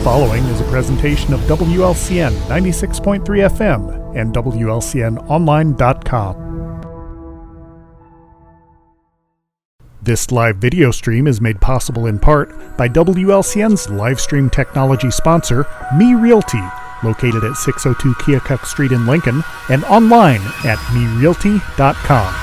following is a presentation of WLCN 96.3 FM and WLCNonline.com. This live video stream is made possible in part by WLCN's live stream technology sponsor, Me Realty, located at 602 Keokuk Street in Lincoln, and online at merealty.com.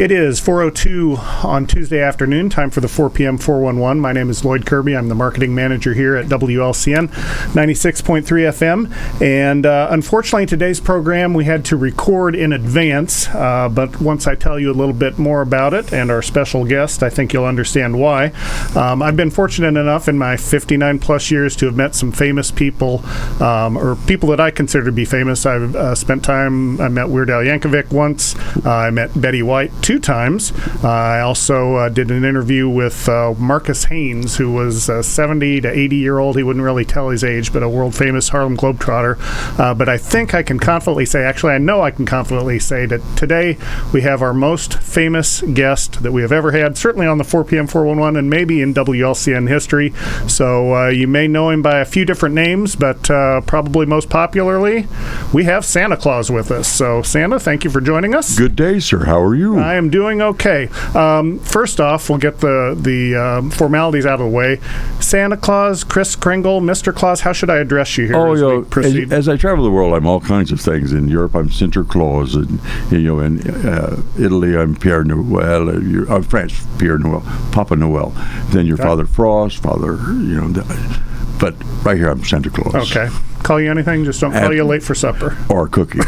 It is 4:02 on Tuesday afternoon, time for the 4 p.m. 411. My name is Loyd Kirby. I'm the marketing manager here at WLCN 96.3 FM. And unfortunately, today's program we had to record in advance. But once I tell you a little bit more about it and our special guest, I think you'll understand why. I've been fortunate enough in my 59 plus years to have met some famous people, or people that I consider to be famous. I've I met Weird Al Yankovic once. I met Betty White 2 times. I also did an interview with Marcus Haynes, who was a 70 to 80-year-old. He wouldn't really tell his age, but a world-famous Harlem Globetrotter. But I think I can confidently say, actually I know I can confidently say that today we have our most famous guest that we have ever had, certainly on the 4 p.m. 411 and maybe in WLCN history. So you may know him by a few different names, but probably most popularly, we have Santa Claus with us. So Santa, thank you for joining us. Good day, sir. How are you? I am doing okay. First off, we'll get the formalities out of the way. Santa Claus, Kris Kringle, Mr. Claus, how should I address you here as we proceed? As I travel the world, I'm all kinds of things. In Europe, I'm Santa Claus, and in Italy, I'm Pierre Noel. France, Pierre Noel, Papa Noel. Then your Father Frost, but right here, I'm Santa Claus. Okay. Call you anything, just don't call you late for supper. Or a cookie.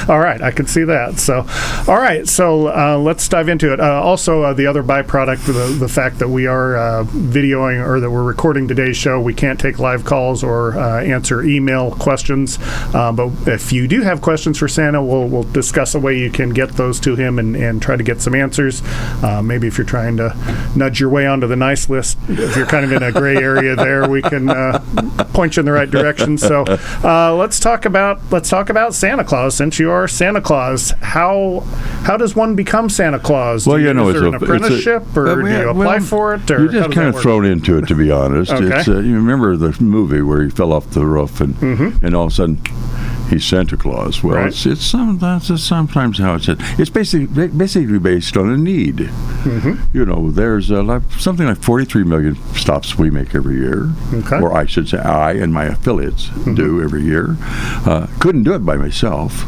All right, I can see that. So, all right, so let's dive into it. Also, the other byproduct, the fact that we are videoing or that we're recording today's show, we can't take live calls or answer email questions. But if you do have questions for Santa, we'll discuss a way you can get those to him and try to get some answers. Maybe if you're trying to nudge your way onto the nice list, if you're kind of in a gray area there, we can point you in the right direction. So. Let's talk about Santa Claus. Since you are Santa Claus, how does one become Santa Claus? Well, is there an apprenticeship, or do you apply for it? Or you're just kind of thrown into it, to be honest. Okay. It's, you remember the movie where he fell off the roof and all of a sudden he's Santa Claus. Well, right. it's sometimes how it's said. It's basically based on a need. There's something like 43 million stops we make every year, or I should say I and my affiliates do every year. Couldn't do it by myself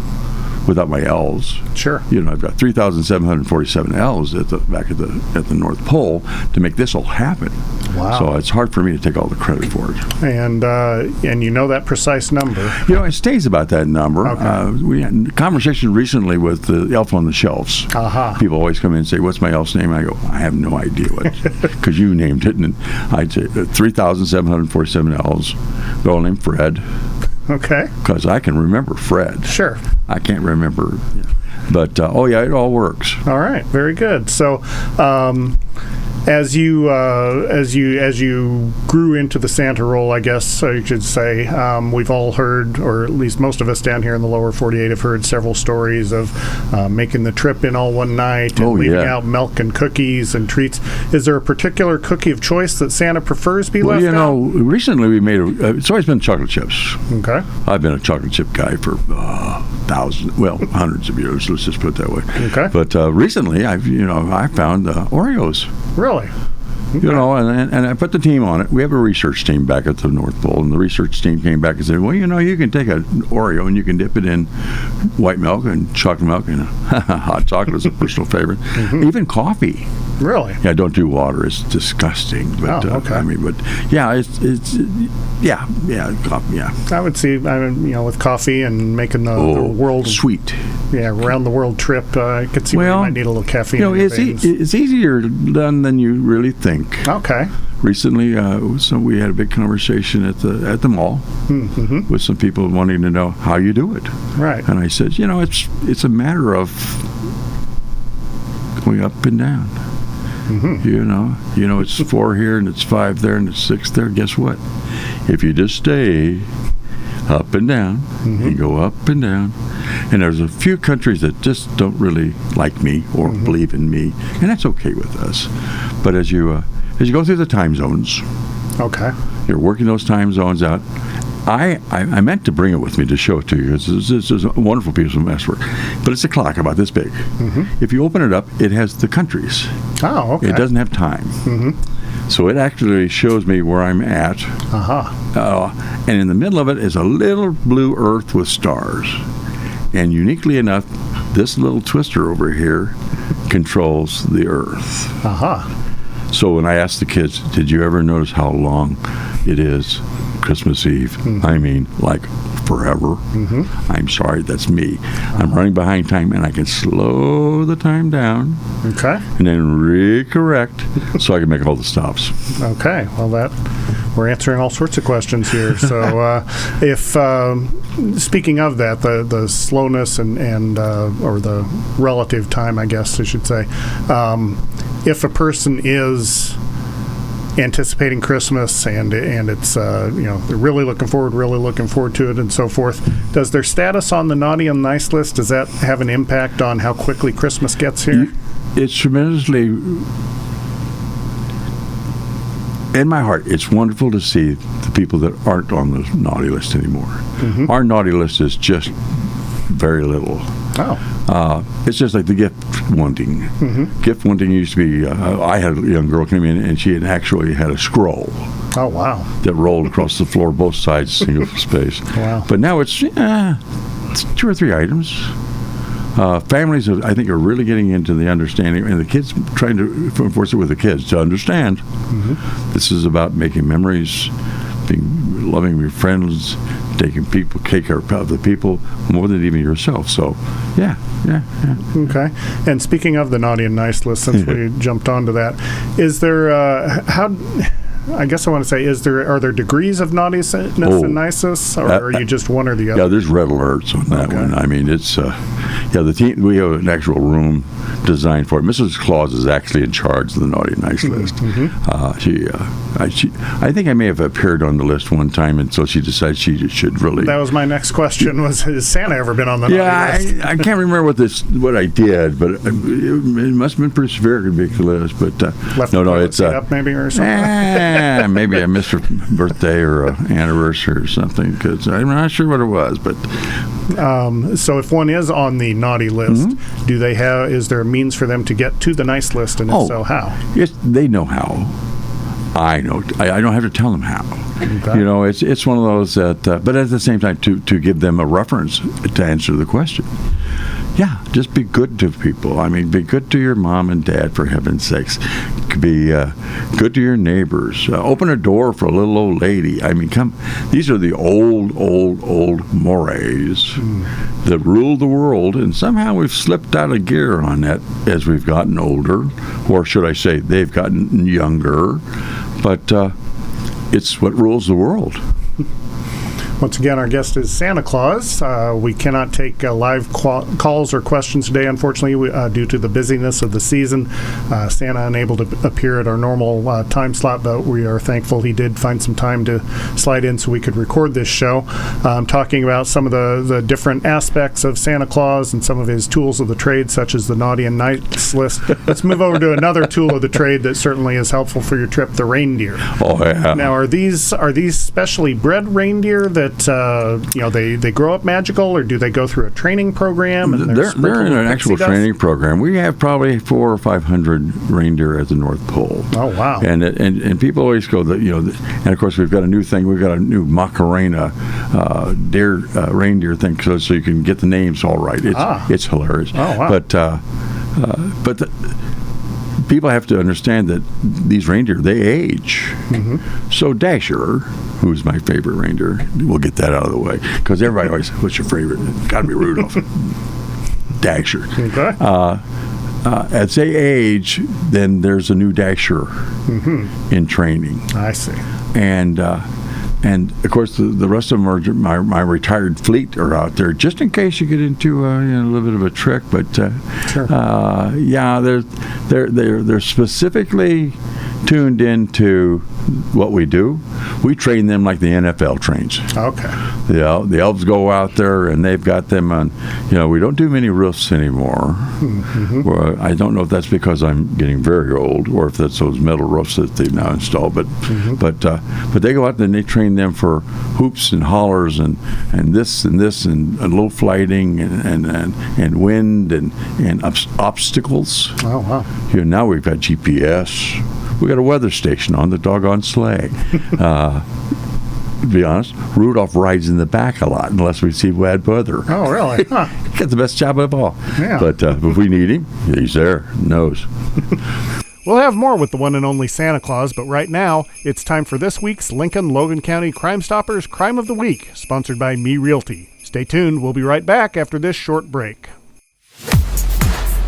without my L's. Sure. I've got 3,747 L's at the North Pole to make this all happen. Wow. So it's hard for me to take all the credit for it. And you know that precise number. It stays about that number. Okay. We had a conversation recently with the elf on the shelves. People always come in and say, "What's my elf's name?" I go, "I have no idea what," because you named it. And I'd say 3,747 L's. They're all named Fred. Okay. Because I can remember Fred. Sure. I can't remember. But, it all works. All right. Very good. So, as you grew into the Santa role, I guess you should say, we've all heard, or at least most of us down here in the lower 48 have heard several stories of making the trip in all one night and leaving out milk and cookies and treats. Is there a particular cookie of choice that Santa prefers be left out? Recently we made it's always been chocolate chips. Okay. I've been a chocolate chip guy for hundreds of years. Let's just put it that way. Okay. But recently I found Oreos. Really? Okay. And I put the team on it. We have a research team back at the North Pole, and the research team came back and said, well, you can take an Oreo and you can dip it in white milk and chocolate milk, and hot chocolate is a personal favorite. Even coffee. Really? Yeah, don't do water. It's disgusting. But, okay. Coffee, yeah. I would see, with coffee and making the world sweet. Yeah, around the world trip, I could see where you might need a little caffeine. It's easier done than you really think. Okay. Recently, we had a big conversation at the mall with some people wanting to know how you do it. Right. And I said, it's a matter of going up and down. It's 4 here and it's 5 there and it's 6 there. Guess what? If you just stay up and down and go up and down, and there's a few countries that just don't really like me or believe in me, and that's okay with us. But as you go through the time zones, you're working those time zones out. I meant to bring it with me to show it to you, because this is a wonderful piece of metalwork. But it's a clock about this big. If you open it up, it has the countries. Oh, okay. It doesn't have time. So it actually shows me where I'm at. And in the middle of it is a little blue earth with stars. And uniquely enough, this little twister over here controls the earth. So when I ask the kids, did you ever notice how long it is Christmas Eve? I mean, like forever. I'm sorry, that's me. I'm running behind time, and I can slow the time down. And then recorrect so I can make all the stops. Well, we're answering all sorts of questions here. So if speaking of that, the slowness and or the relative time, I guess I should say, if a person is anticipating Christmas and it's they're really looking forward to it and so forth, does their status on the naughty and nice list, does that have an impact on how quickly Christmas gets here? It's tremendously, in my heart, it's wonderful to see the people that aren't on the naughty list anymore. Our naughty list is just very little. It's just like the gift wanting. Gift wanting used to be, I had a young girl come in and she had actually had a scroll. That rolled across the floor, both sides, single space. But now it's 2 or 3 items. Families, I think, are really getting into the understanding, and the kids trying to enforce it with the kids to understand. This is about making memories, loving your friends, taking care of the people more than even yourself. So, yeah. Okay. And speaking of the naughty and nice list, since we jumped onto that, is there I guess I want to say, are there degrees of naughtiness and niceness, or are you just one or the other? Yeah, there's red alerts on that one. I mean, it's the team. We have an actual room designed for it. Mrs. Claus is actually in charge of the naughty and nice list. I think I may have appeared on the list one time, and so she decided she should really. That was my next question: has Santa ever been on the naughty list? I can't remember what I did, but it must have been pretty severe to make the list. But no, it's up maybe or something. Maybe I missed her birthday or anniversary or something, because I'm not sure what it was. But so if one is on the naughty list, is there a means for them to get to the nice list, and if so, how? Yes, they know how. I know. I don't have to tell them how. It's one of those that, but at the same time, to give them a reference to answer the question. Yeah, just be good to people. I mean, be good to your mom and dad, for heaven's sakes. Be good to your neighbors. Open a door for a little old lady. I mean, these are the old mores that rule the world, and somehow we've slipped out of gear on that as we've gotten older, or should I say they've gotten younger, but it's what rules the world. Once again, our guest is Santa Claus. We cannot take live calls or questions today, unfortunately, due to the busyness of the season. Santa unable to appear at our normal time slot, but we are thankful he did find some time to slide in so we could record this show. Talking about some of the different aspects of Santa Claus and some of his tools of the trade, such as the naughty and nice list. Let's move over to another tool of the trade that certainly is helpful for your trip, the reindeer. Oh, yeah. Now, are these specially bred reindeer that they grow up magical, or do they go through a training program? And they're in an actual training program. We have probably 400 or 500 reindeer at the North Pole. Oh, wow! And people always go and of course we've got a new thing. We've got a new Macarena reindeer thing, so you can get the names all right. It's hilarious. Oh, wow! But people have to understand that these reindeer, they age. So Dasher, who's my favorite reindeer, we'll get that out of the way, because everybody always, what's your favorite? Got to be Rudolph. Dasher. Okay. As they age, then there's a new Dasher in training. I see. And of course, the rest of them are my retired fleet are out there, just in case you get into a little bit of a trick. But sure. They're specifically tuned into what we do. We train them like the NFL trains. Okay. The elves go out there and they've got them on. We don't do many roofs anymore. Well, I don't know if that's because I'm getting very old, or if that's those metal roofs that they've now installed. But they go out and they train them for hoops and hollers and this and low flighting and wind and obstacles. Oh, wow. Now we've got GPS. We got a weather station on the doggone sleigh. to be honest, Rudolph rides in the back a lot unless we see bad weather. Oh, really? Huh. Got the best job of all. Yeah. But if we need him, he's there. Knows. We'll have more with the one and only Santa Claus, but right now, it's time for this week's Lincoln-Logan County Crime Stoppers Crime of the Week, sponsored by Me Realty. Stay tuned. We'll be right back after this short break.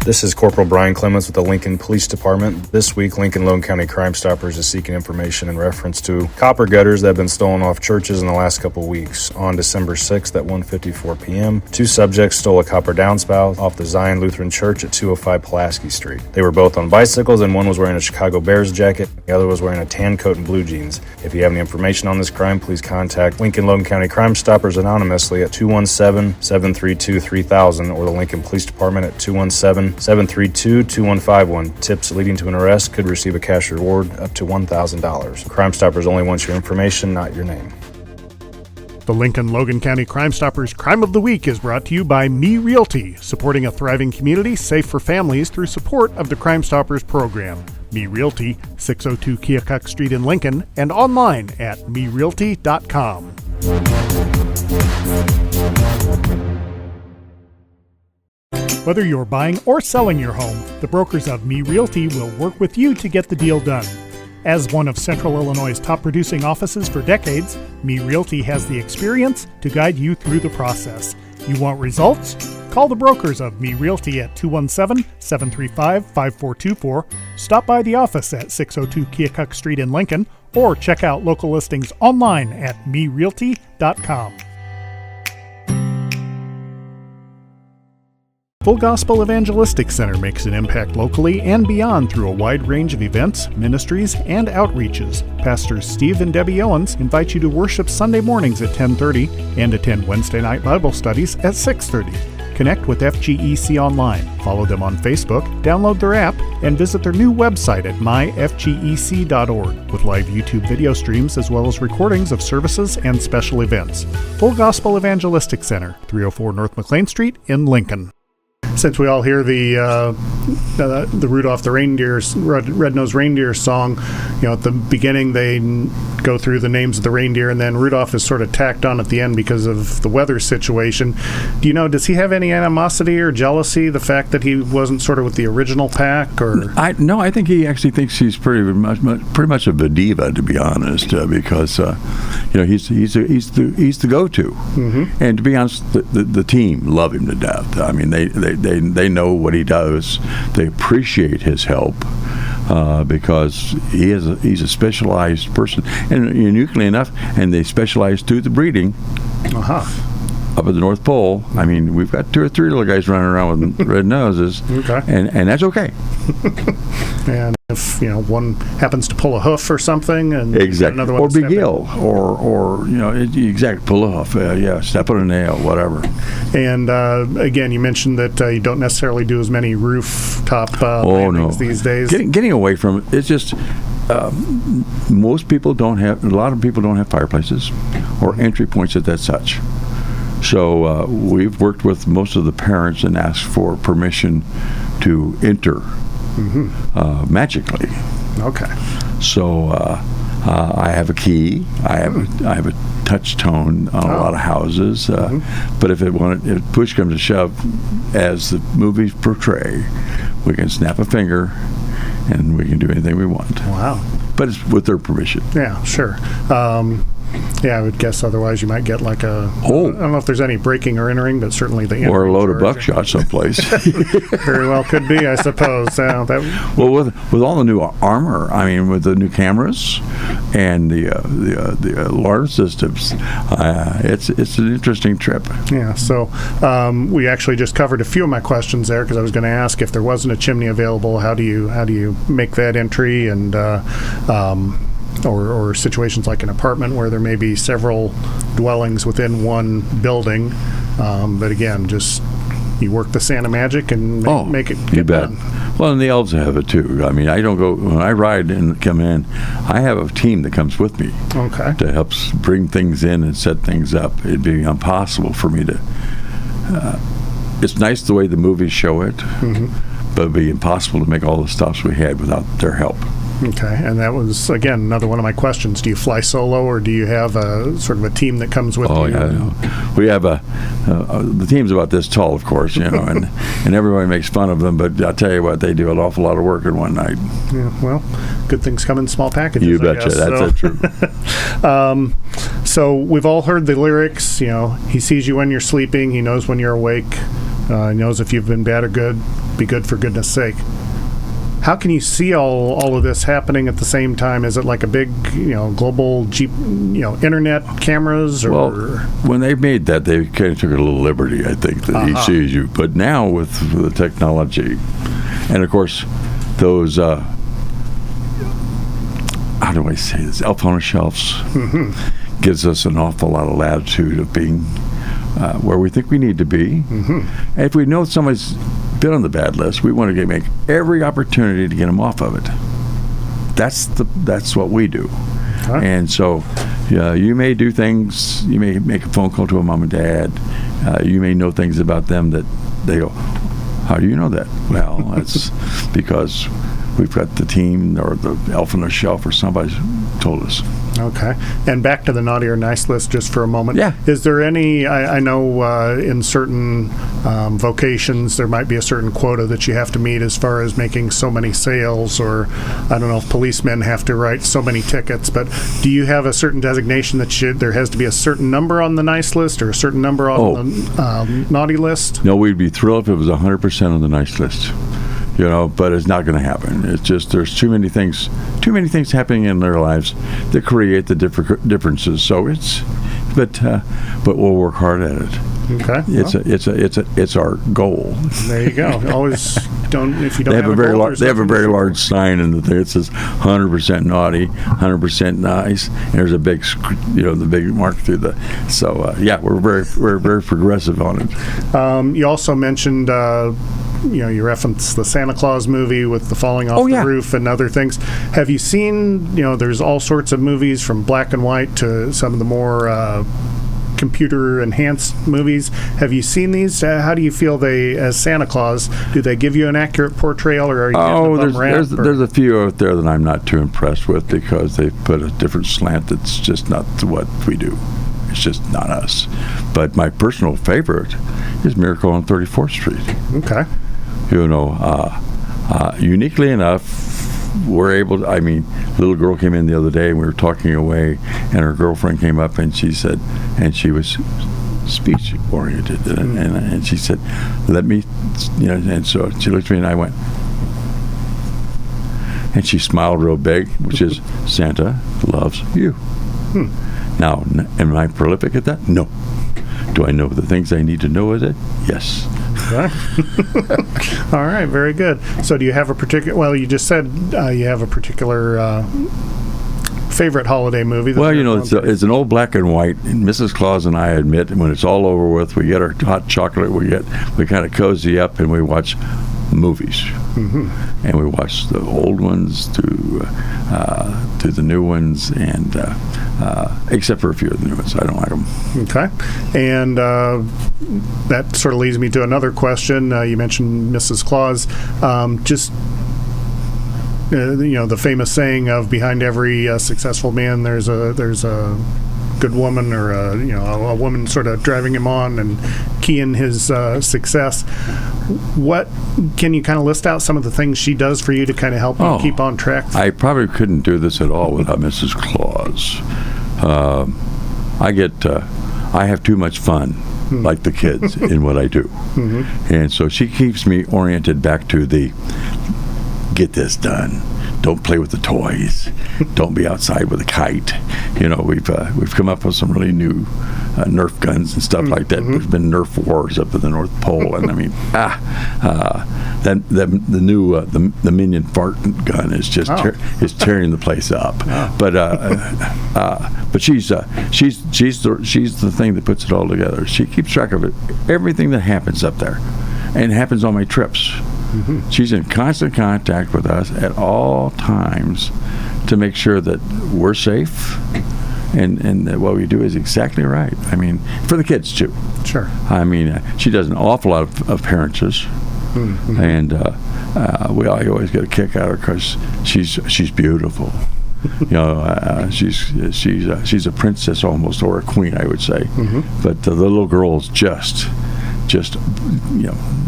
This is Corporal Brian Clements with the Lincoln Police Department. This week, Lincoln-Logan County Crime Stoppers is seeking information in reference to copper gutters that have been stolen off churches in the last couple weeks. On December 6th at 1:54 p.m., 2 subjects stole a copper downspout off the Zion Lutheran Church at 205 Pulaski Street. They were both on bicycles, and one was wearing a Chicago Bears jacket, the other was wearing a tan coat and blue jeans. If you have any information on this crime, please contact Lincoln-Logan County Crime Stoppers anonymously at 217-732-3000 or the Lincoln Police Department at 217-732-2151. Tips leading to an arrest could receive a cash reward up to $1,000. Crime Stoppers only wants your information, not your name. The Lincoln-Logan County Crime Stoppers Crime of the Week is brought to you by Me Realty, supporting a thriving community safe for families through support of the Crime Stoppers program. Me Realty, 602 Keokuk Street in Lincoln, and online at merealty.com. Whether you're buying or selling your home, the brokers of Me Realty will work with you to get the deal done. As one of Central Illinois' top producing offices for decades, Me Realty has the experience to guide you through the process. You want results? Call the brokers of Me Realty at 217-735-5424, stop by the office at 602 Keokuk Street in Lincoln, or check out local listings online at merealty.com. Full Gospel Evangelistic Center makes an impact locally and beyond through a wide range of events, ministries, and outreaches. Pastors Steve and Debbie Owens invite you to worship Sunday mornings at 10:30 and attend Wednesday night Bible studies at 6:30. Connect with FGEC online, follow them on Facebook, download their app, and visit their new website at myfgec.org with live YouTube video streams as well as recordings of services and special events. Full Gospel Evangelistic Center, 304 North McLean Street in Lincoln. Since we all hear the Rudolph the Red-Nosed Reindeer song, at the beginning they go through the names of the reindeer, and then Rudolph is sort of tacked on at the end because of the weather situation. Do you know, does he have any animosity or jealousy, the fact that he wasn't sort of with the original pack? Or No, I think he actually thinks he's pretty much of a diva, to be honest, because he's the go-to. Mm-hmm. And to be honest, the team love him to death. I mean, they know what he does. They appreciate his help because he's a specialized person, and uniquely enough, and they specialize through the breeding. Up at the North Pole. I mean, we've got 2 or 3 little guys running around with red noses, okay, and that's okay. And if one happens to pull a hoof or something, and exactly, another one or big ill, or exact pull a hoof, step on a nail, whatever. And again, you mentioned that you don't necessarily do as many rooftop landings these days. Getting away from it, it's just. Most people don't have. A lot of people don't have fireplaces or entry points at that such. So we've worked with most of the parents and asked for permission to enter magically. Okay. So I have a key. I have a touch tone on a lot of houses. But if push comes to shove, as the movies portray, we can snap a finger and we can do anything we want. Wow. But it's with their permission. Yeah, sure. I would guess otherwise you might get like I don't know if there's any breaking or entering, but certainly the or a load of buckshot someplace. Very well could be, I suppose. Well, with all the new armor, I mean, with the new cameras and the alarm systems, it's an interesting trip. Yeah. So we actually just covered a few of my questions there because I was going to ask if there wasn't a chimney available, how do you make that entry, and or situations like an apartment where there may be several dwellings within one building. But again, just you work the Santa magic and make it get done. Well, and the elves have it too. I mean, I don't go, when I ride and come in, I have a team that comes with me to help bring things in and set things up. It'd be impossible for me to, it's nice the way the movies show it, but it'd be impossible to make all the stops we had without their help. Okay, and that was, again, another one of my questions. Do you fly solo, or do you have a sort of a team that comes with you? Oh, yeah. No. We have the team's about this tall, of course, and everybody makes fun of them, but I'll tell you what, they do an awful lot of work in one night. Yeah, well, good things come in small packages, You betcha. That's true. So we've all heard the lyrics, he sees you when you're sleeping, he knows when you're awake, he knows if you've been bad or good, be good for goodness sake. How can you see all of this happening at the same time? Is it like a big, global internet cameras? Or? Well, when they made that, they kind of took a little liberty, I think, that he sees you. But now with the technology, and of course, those, how do I say this, elf on the shelves gives us an awful lot of latitude of being where we think we need to be. And if we know somebody's been on the bad list, we want to make every opportunity to get them off of it. That's what we do. And so you may do things, you may make a phone call to a mom and dad, you may know things about them that they go, how do you know that? Well, that's because we've got the team or the elf on the shelf or somebody told us. Okay. And back to the naughty or nice list just for a moment. Yeah. Is there any, I know in certain vocations there might be a certain quota that you have to meet as far as making so many sales, or I don't know if policemen have to write so many tickets, but do you have a certain designation that there has to be a certain number on the nice list or a certain number on the naughty list? No, we'd be thrilled if it was 100% on the nice list. But it's not going to happen. It's just there's too many things happening in their lives that create the differences. So but we'll work hard at it. Okay. It's our goal. There you go. Always don't if you don't. They have a very large sign in the thing. It says 100% naughty, 100% nice. And there's a big, the big mark through the. So we're very progressive on it. You also mentioned. You referenced the Santa Claus movie with the falling off the roof and other things. Have you seen, there's all sorts of movies from black and white to some of the more computer-enhanced movies. Have you seen these? How do you feel they, as Santa Claus, do they give you an accurate portrayal, or are you getting a bum rap? There's a few out there that I'm not too impressed with because they've put a different slant that's just not what we do. It's just not us. But my personal favorite is Miracle on 34th Street. Okay. Uniquely enough, we're able to, little girl came in the other day and we were talking away, and her girlfriend came up and she said, and she was speech oriented, and she said, let me, and so she looked at me and I went, and she smiled real big, which is Santa loves you. Now, am I prolific at that? No. Do I know the things I need to know with it? Yes. Okay. All right, very good. So do you have a particular, well, you just said you have a particular favorite holiday movie? Well, it's an old black and white, and Mrs. Claus and I admit when it's all over with, we get our hot chocolate, we kind of cozy up and we watch movies. And we watch the old ones to the new ones, and except for a few of the new ones. I don't like them. Okay. And that sort of leads me to another question. You mentioned Mrs. Claus. The famous saying of behind every successful man there's a good woman, or a woman sort of driving him on and keying his success. What can you kind of list out some of the things she does for you to kind of help you keep on track? I probably couldn't do this at all without Mrs. Claus. I have too much fun, like the kids, in what I do. And so she keeps me oriented back to the get this done. Don't play with the toys. Don't be outside with a kite. We've come up with some really new Nerf guns and stuff like that. There's been Nerf wars up at the North Pole, and the new the Minion fart gun is just is tearing the place up. But she's the thing that puts it all together. She keeps track of it, everything that happens up there, and happens on my trips. She's in constant contact with us at all times to make sure that we're safe and that what we do is exactly right. For the kids too. Sure. She does an awful lot of appearances, and I always get a kick out of her because she's beautiful. She's a princess almost, or a queen, I would say. But the little girls just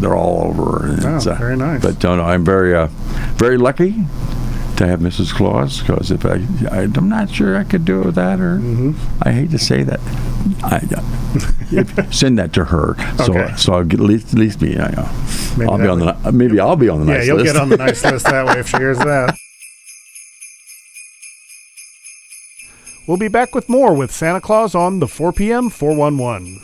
they're all over her. And very nice. But I'm very lucky to have Mrs. Claus, because if I'm not sure I could do it without her. I hate to say that. Send that to her. Okay. So I'll get at least be. I'll be on the nice list. Yeah, you'll get on the nice list that way if she hears that. We'll be back with more with Santa Claus on the 4 p.m. 411.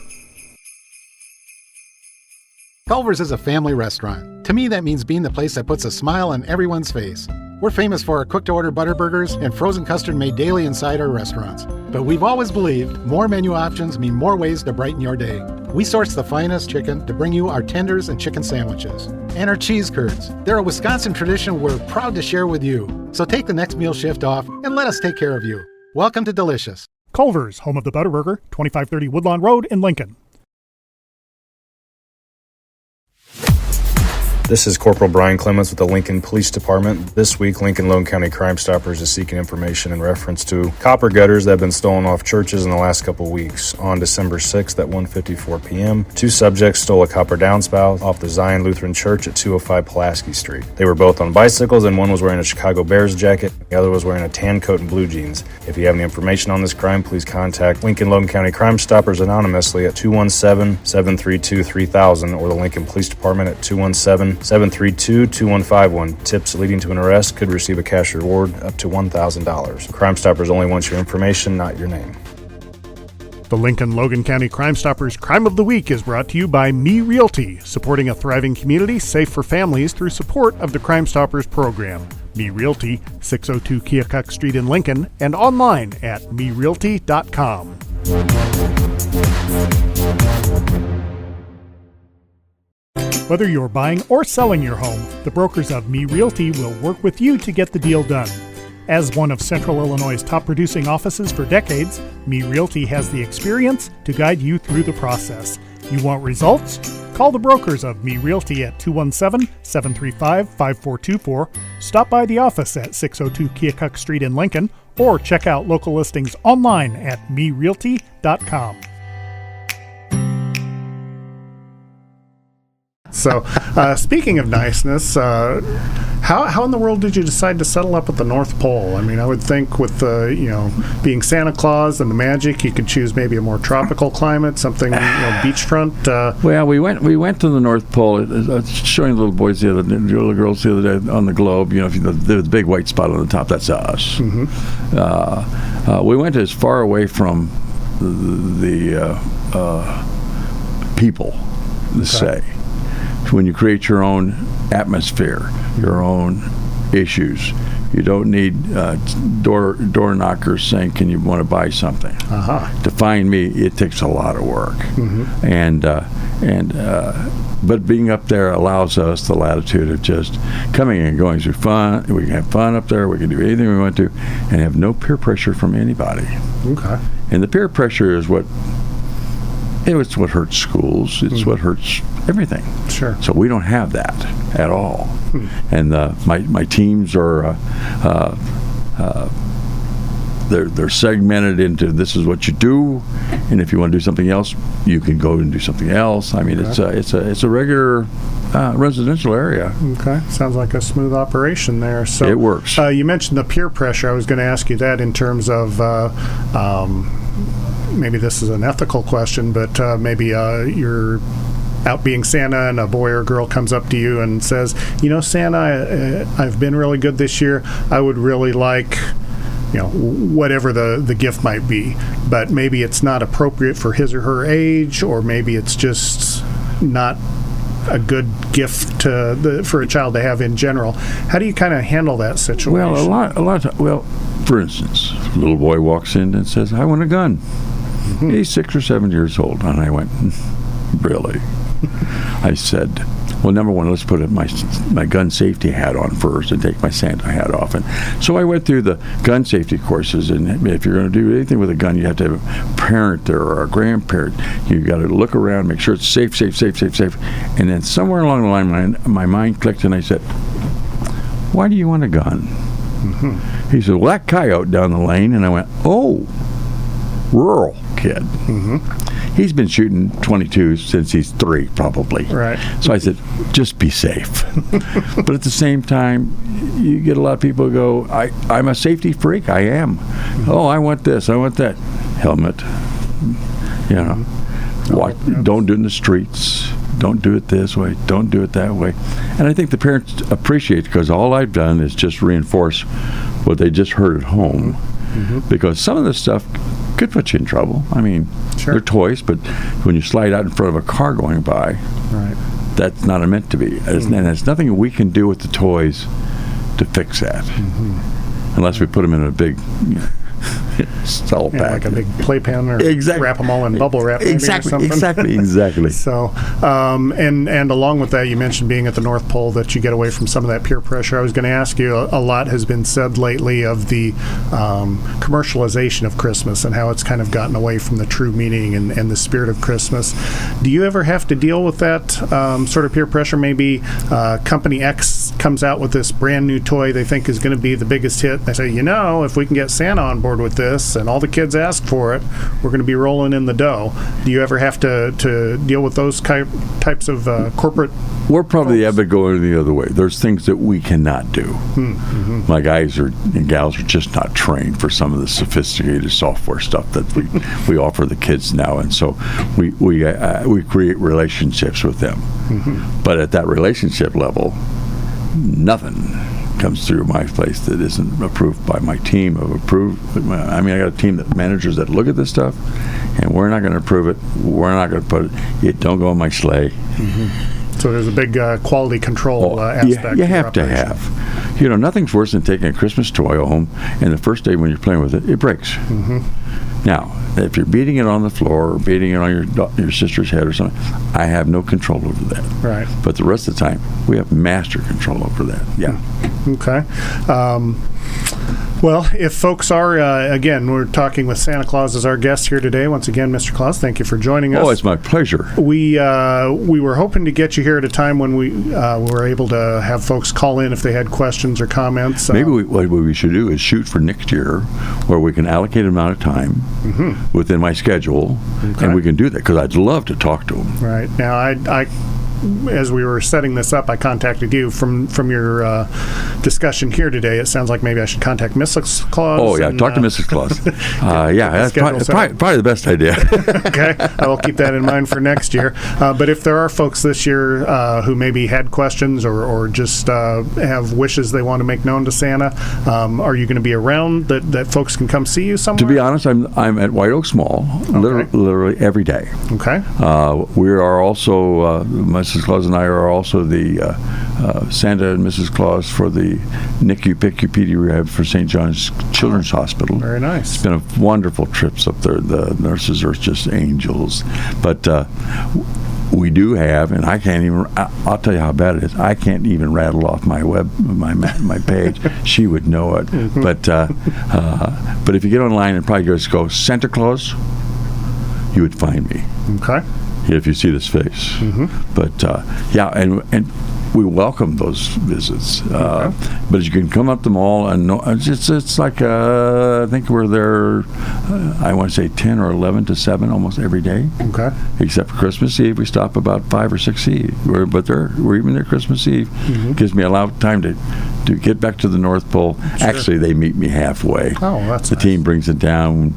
Culver's is a family restaurant. To me, that means being the place that puts a smile on everyone's face. We're famous for our cooked-to-order butter burgers and frozen custard made daily inside our restaurants. But we've always believed more menu options mean more ways to brighten your day. We source the finest chicken to bring you our tenders and chicken sandwiches. And our cheese curds. They're a Wisconsin tradition we're proud to share with you. So take the next meal shift off and let us take care of you. Welcome to Delicious. Culver's, home of the Butterburger, 2530 Woodlawn Road in Lincoln. This is Corporal Brian Clements with the Lincoln Police Department. This week, Lincoln Logan County Crime Stoppers is seeking information in reference to copper gutters that have been stolen off churches in the last couple of weeks. On December 6th at 1:54 p.m., 2 subjects stole a copper downspout off the Zion Lutheran Church at 205 Pulaski Street. They were both on bicycles, and one was wearing a Chicago Bears jacket, the other was wearing a tan coat and blue jeans. If you have any information on this crime, please contact Lincoln Logan County Crime Stoppers anonymously at 217-732-3000 or the Lincoln Police Department at 217-732-2151. Tips leading to an arrest could receive a cash reward up to $1,000. Crime Stoppers only want your information, not your name. The Lincoln Logan County Crime Stoppers Crime of the Week is brought to you by Me Realty, supporting a thriving community safe for families through support of the Crime Stoppers program. Me Realty, 602 Keokuk Street in Lincoln, and online at merealty.com. Whether you're buying or selling your home, the brokers of Me Realty will work with you to get the deal done. As one of Central Illinois' top producing offices for decades, Me Realty has the experience to guide you through the process. You want results? Call the brokers of Me Realty at 217-735-5424, stop by the office at 602 Keokuk Street in Lincoln, or check out local listings online at merealty.com. So, speaking of niceness, how in the world did you decide to settle up at the North Pole? I mean, I would think with being Santa Claus and the magic, you could choose maybe a more tropical climate, something beachfront. Well, we went to the North Pole. Showing the little girls the other day on the globe. The big white spot on the top. That's us. We went as far away from the people, say. When you create your own atmosphere, your own issues, you don't need door knockers saying, "Can you want to buy something?" To find me, it takes a lot of work, but being up there allows us the latitude of just coming and going through fun. We can have fun up there. We can do anything we want to, and have no peer pressure from anybody. Okay. And the peer pressure is what. It's what hurts schools. It's what hurts everything. Sure. So we don't have that at all. And my teams are they're segmented into this is what you do, and if you want to do something else, you can go and do something else. I mean, it's a regular residential area. Okay, sounds like a smooth operation there. So it works. You mentioned the peer pressure. I was going to ask you that in terms of. Maybe this is an ethical question, but maybe you're out being Santa and a boy or girl comes up to you and says, Santa, I've been really good this year. I would really like, whatever the gift might be, but maybe it's not appropriate for his or her age, or maybe it's just not a good gift for a child to have in general. How do you kind of handle that situation? Well, a lot of for instance, a little boy walks in and says, "I want a gun." He's 6 or 7 years old, and I went, "Really?" I said, well, number one, let's put my gun safety hat on first and take my Santa hat off. And so I went through the gun safety courses, and if you're going to do anything with a gun, you have to have a parent there or a grandparent. You got to look around, make sure it's safe. And then somewhere along the line, my mind clicked, and I said, why do you want a gun? Mm-hmm. He said, well, that coyote down the lane. And I went, oh, rural kid. Mm-hmm. He's been shooting 22 since he's 3, probably. Right. So I said, just be safe. But at the same time, you get a lot of people who go, I'm a safety freak. I am. Mm-hmm. Oh, I want this. I want that. Helmet. You know. Don't do it in the streets. Don't do it this way. Don't do it that way. And I think the parents appreciate it, because all I've done is just reinforce what they just heard at home. Mm-hmm. Because some of this stuff could put you in trouble. I mean, they're toys, but when you slide out in front of a car going by, right, that's not meant to be. And there's nothing we can do with the toys to fix that, unless we put them in a big cell pack, like a big playpen, or wrap them all in bubble wrap, exactly. So, and along with that, you mentioned being at the North Pole, that you get away from some of that peer pressure. I was going to ask you, a lot has been said lately of the commercialization of Christmas and how it's kind of gotten away from the true meaning and the spirit of Christmas. Do you ever have to deal with that sort of peer pressure? Maybe company X comes out with this brand new toy they think is going to be the biggest hit. They say, if we can get Santa on board with this and all the kids ask for it, we're going to be rolling in the dough. Do you ever have to deal with those types of corporate? We're probably able to go the other way. There's things that we cannot do. Mm-hmm. My guys and gals are just not trained for some of the sophisticated software stuff that we offer the kids now, and so we create relationships with them. Mm-hmm. But at that relationship level, nothing comes through my place that isn't approved by my team of I got a team of managers that look at this stuff, and we're not going to approve it. We're not going to put it don't go in my sleigh. Mm-hmm. So there's a big quality control aspect. You have to have. Nothing's worse than taking a Christmas toy home, and the first day when you're playing with it breaks. Mm-hmm. Now, if you're beating it on the floor or beating it on your sister's head or something, I have no control over that. Right. But the rest of the time, we have master control over that. Yeah. Okay. Well, if folks are, again, we're talking with Santa Claus as our guest here today. Once again, Mr. Claus, thank you for joining us. Oh, it's my pleasure. We were hoping to get you here at a time when we were able to have folks call in if they had questions or comments. Maybe what we should do is shoot for next year, where we can allocate an amount of time within my schedule, and we can do that, because I'd love to talk to them. Right. Now, I as we were setting this up, I contacted you from your discussion here today. It sounds like maybe I should contact Mrs. Claus. Oh, yeah, talk to Mrs. Claus. That's probably the best idea. Okay, I will keep that in mind for next year. But if there are folks this year who maybe had questions or just have wishes they want to make known to Santa, are you going to be around that folks can come see you somewhere? To be honest, I'm at White Oaks Mall literally every day. Okay. We are also Mrs. Claus and I are also the Santa and Mrs. Claus for the NICU PICU PD rehab for St. John's Children's Hospital. Very nice. It's been a wonderful trips up there. The nurses are just angels. But we do have, and I can't even, I'll tell you how bad it is, I can't even rattle off my page. She would know it. Mm-hmm. But if you get online and probably just go Santa Claus, you would find me. Okay. If you see this face. Mm-hmm. But and we welcome those visits. But you can come up the mall and it's like I think we're there. I want to say 10 or 11 to 7 almost every day. Okay. Except for Christmas Eve, we stop about 5 or 6 Eve. We're even there Christmas Eve. Mm-hmm. Gives me a lot of time to get back to the North Pole. Sure. Actually, they meet me halfway. Oh, that's the nice. team brings it down.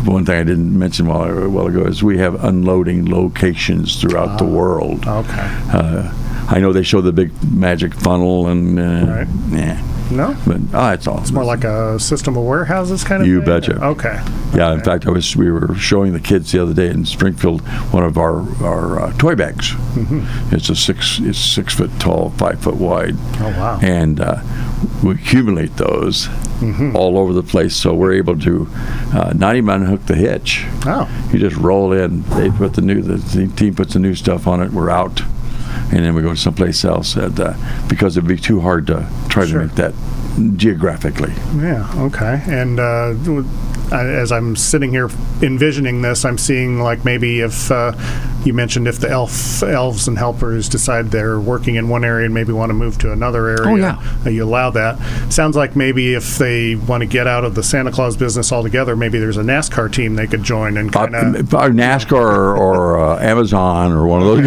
One thing I didn't mention a while ago is we have unloading locations throughout the world. Okay. I know they show the big magic funnel and right. No? But it's all. It's more like a system of warehouses kind of you thing? betcha. Okay. Yeah, in fact, we were showing the kids the other day in Springfield one of our toy bags. Mm-hmm. It's 6 foot tall, 5 foot wide. Oh, wow. And we accumulate those all over the place, so we're able to not even unhook the hitch. Oh. You just roll in. They put the team puts the new stuff on it. We're out. and then we go someplace else because it'd be too hard to try to make that geographically. Yeah, okay. And as I'm sitting here envisioning this, I'm seeing like maybe if you mentioned if the elves and helpers decide they're working in one area and maybe want to move to another area, you allow that. Sounds like maybe if they want to get out of the Santa Claus business altogether, maybe there's a NASCAR team they could join and kind of NASCAR or Amazon or one of those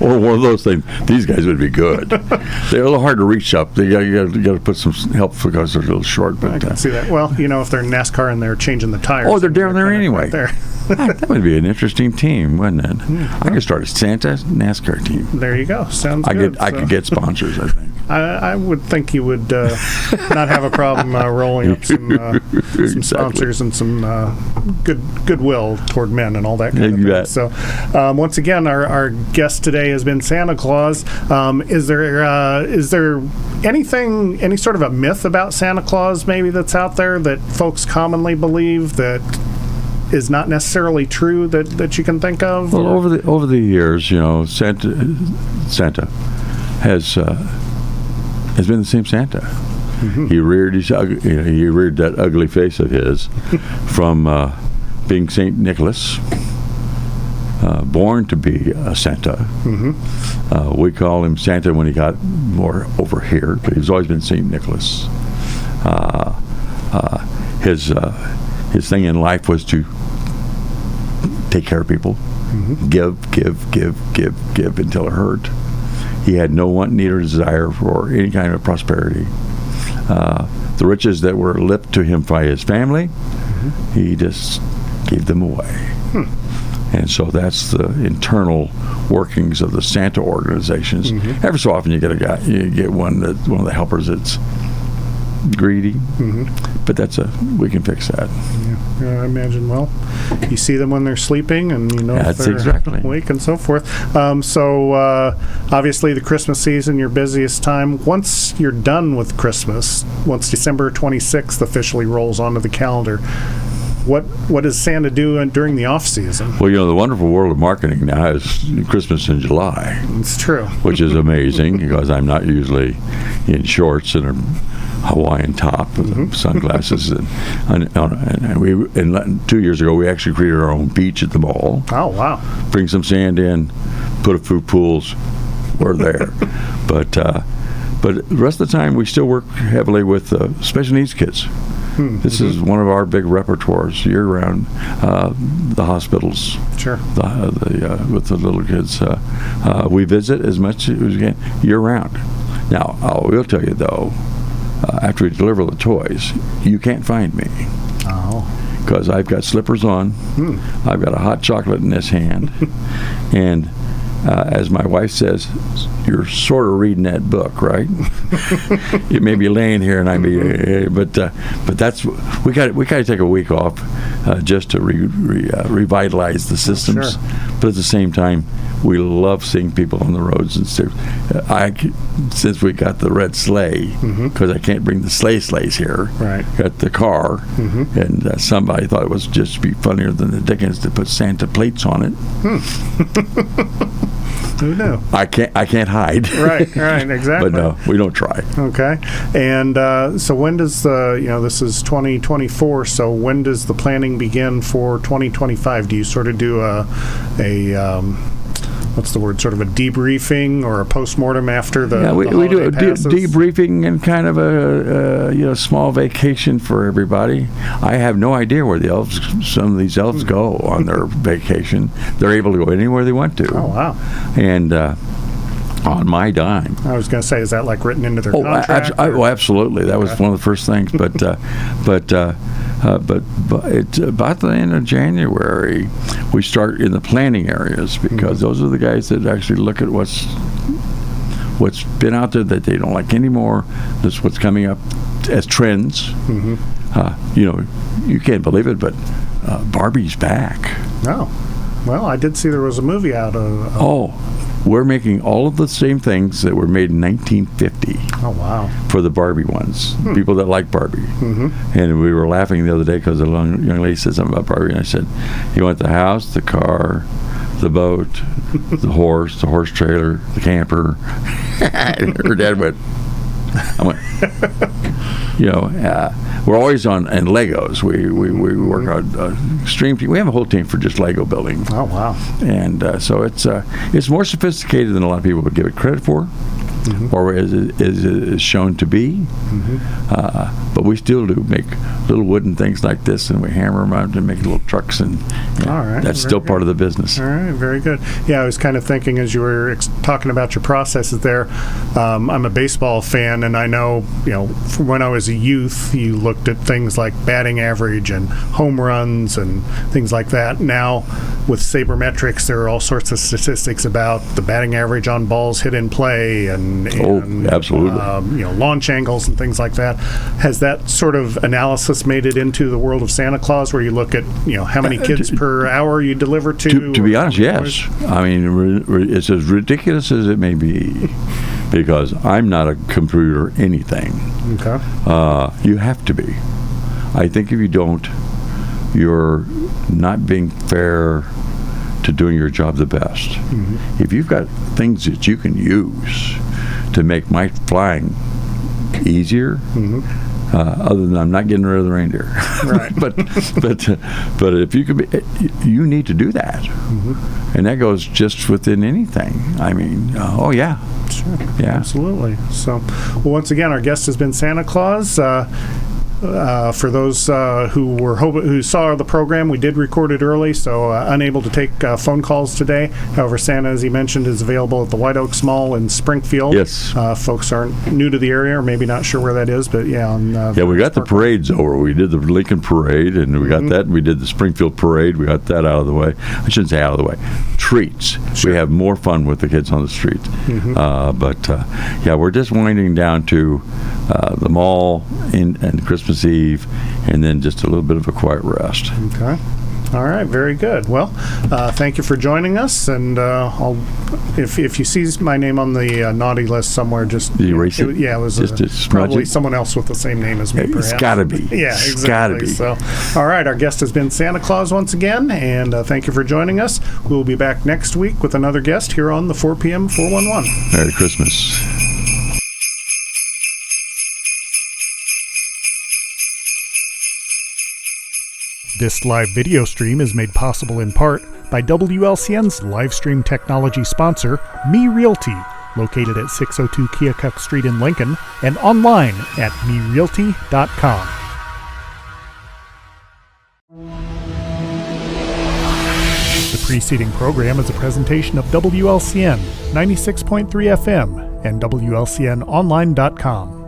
or one of those things. These guys would be good. They're a little hard to reach up. You got to put some help because they're a little short. But I can see that. Well, if they're NASCAR and they're changing the tires. Oh, they're down there anyway. Right there. That would be an interesting team, wouldn't it? I could start a Santa NASCAR team. There you go. Sounds good. I could get sponsors, I think. I would think you would not have a problem rolling up some sponsors and some goodwill toward men and all that kind of thing. So, once again, our guest today has been Santa Claus. Is there anything, any sort of a myth about Santa Claus maybe that's out there that folks commonly believe that is not necessarily true that you can think of? Well, over the years, Santa has been the same Santa. Mm-hmm. He reared that ugly face of his from being Saint Nicholas, born to be a Santa. Mm-hmm. We call him Santa when he got more over here, but he's always been Saint Nicholas. His thing in life was to take care of people, mm-hmm. give until it hurt. He had no want, need, or desire for any kind of prosperity. The riches that were left to him by his family, mm-hmm. he just gave them away. And so that's the internal workings of the Santa organizations. Mm-hmm. Every so often you get one of the helpers that's greedy, mm-hmm. but we can fix that. Yeah, I imagine. Well, you see them when they're sleeping, and that's if they're exactly awake and so forth. So obviously the Christmas season, your busiest time. Once you're done with Christmas, once December 26th officially rolls onto the calendar, what does Santa do during the off season? Well, the wonderful world of marketing now is Christmas in July. It's true. Which is amazing because I'm not usually in shorts and a Hawaiian top with mm-hmm. sunglasses. and we 2 years ago we actually created our own beach at the mall. Oh, wow. Bring some sand in, put a few pools. We're there. But the rest of the time we still work heavily with special needs kids. This is one of our big repertoires year-round. The hospitals, sure. With the little kids, we visit as much as we can year-round. Now, I will tell you though, after we deliver the toys, you can't find me. Oh. Because I've got slippers on, I've got a hot chocolate in this hand, and as my wife says, you're sort of reading that book, right? You may be laying here, and I may, but that's we got to take a week off just to revitalize the systems. Sure. But at the same time, we love seeing people on the roads and stuff. Since we got the red sleigh, because I can't bring the sleighs here. Right. Got the car, and somebody thought it was just be funnier than the Dickens to put Santa plates on it. Who knew? I can't hide. Right, exactly. But no, we don't try. Okay. And so when does this is 2024, so when does the planning begin for 2025? Do you sort of do a what's the word, sort of a debriefing or a postmortem after the we do a passes? Debriefing and kind of a small vacation for everybody. I have no idea where some of these elves go on their vacation. They're able to go anywhere they want to. Oh, wow. And on my dime. I was going to say, is that like written into their contract? Absolutely. That was one of the first things. But it's about the end of January we start in the planning areas, because those are the guys that actually look at what's been out there that they don't like anymore. That's what's coming up as trends. You can't believe it, but Barbie's back. Oh, well, I did see there was a movie out of. We're making all of the same things that were made in 1950. Oh, wow. For the Barbie ones. People that like Barbie. And we were laughing the other day because the young lady said something about Barbie, and I said, you want the house, the car, the boat, the horse trailer, the camper. And her dad went, we're always on, and Legos. We work on extreme. We have a whole team for just Lego building. Oh, wow. And so it's more sophisticated than a lot of people would give it credit for. Or is shown to be. But we still do make little wooden things like this, and we hammer them out and make little trucks, and all right, that's still part of the business. All right, very good. Yeah, I was kind of thinking as you were talking about your processes there, I'm a baseball fan, and I know, from when I was a youth, you looked at things like batting average and home runs and things like that. Now, with sabermetrics, there are all sorts of statistics about the batting average on balls hit in play and absolutely. Launch angles and things like that. Has that sort of analysis made it into the world of Santa Claus, where you look at how many kids per hour you deliver to? To be honest, yes. I mean, it's as ridiculous as it may be, because I'm not a computer anything. Okay. You have to be. I think if you don't, you're not being fair to doing your job the best. If you've got things that you can use to make my flying easier, other than I'm not getting rid of the reindeer. Right. but if you could be, you need to do that. And that goes just within anything. I mean, Sure. Yeah. Absolutely. So, well, once again, our guest has been Santa Claus. For those who saw the program, we did record it early, so unable to take phone calls today. However, Santa, as he mentioned, is available at the White Oaks Mall in Springfield. Yes. Folks aren't new to the area, or maybe not sure where that is, but yeah. We got the parades over. We did the Lincoln Parade, and we got that. We did the Springfield Parade. We got that out of the way. I shouldn't say out of the way. Treats. Sure. We have more fun with the kids on the street. We're just winding down to the mall and Christmas Eve, and then just a little bit of a quiet rest. Okay. All right, very good. Well, thank you for joining us, and if you see my name on the naughty list somewhere, just erase it. It was probably someone else with the same name as me. Perhaps. It's got to be. Yeah, exactly. It's got to be. So, all right, our guest has been Santa Claus once again, and thank you for joining us. We'll be back next week with another guest here on the 4 p.m. 411. Merry Christmas. This live video stream is made possible in part by WLCN's live stream technology sponsor, Me Realty, located at 602 Keokuk Street in Lincoln, and online at merealty.com. The preceding program is a presentation of WLCN 96.3 FM and WLCNonline.com.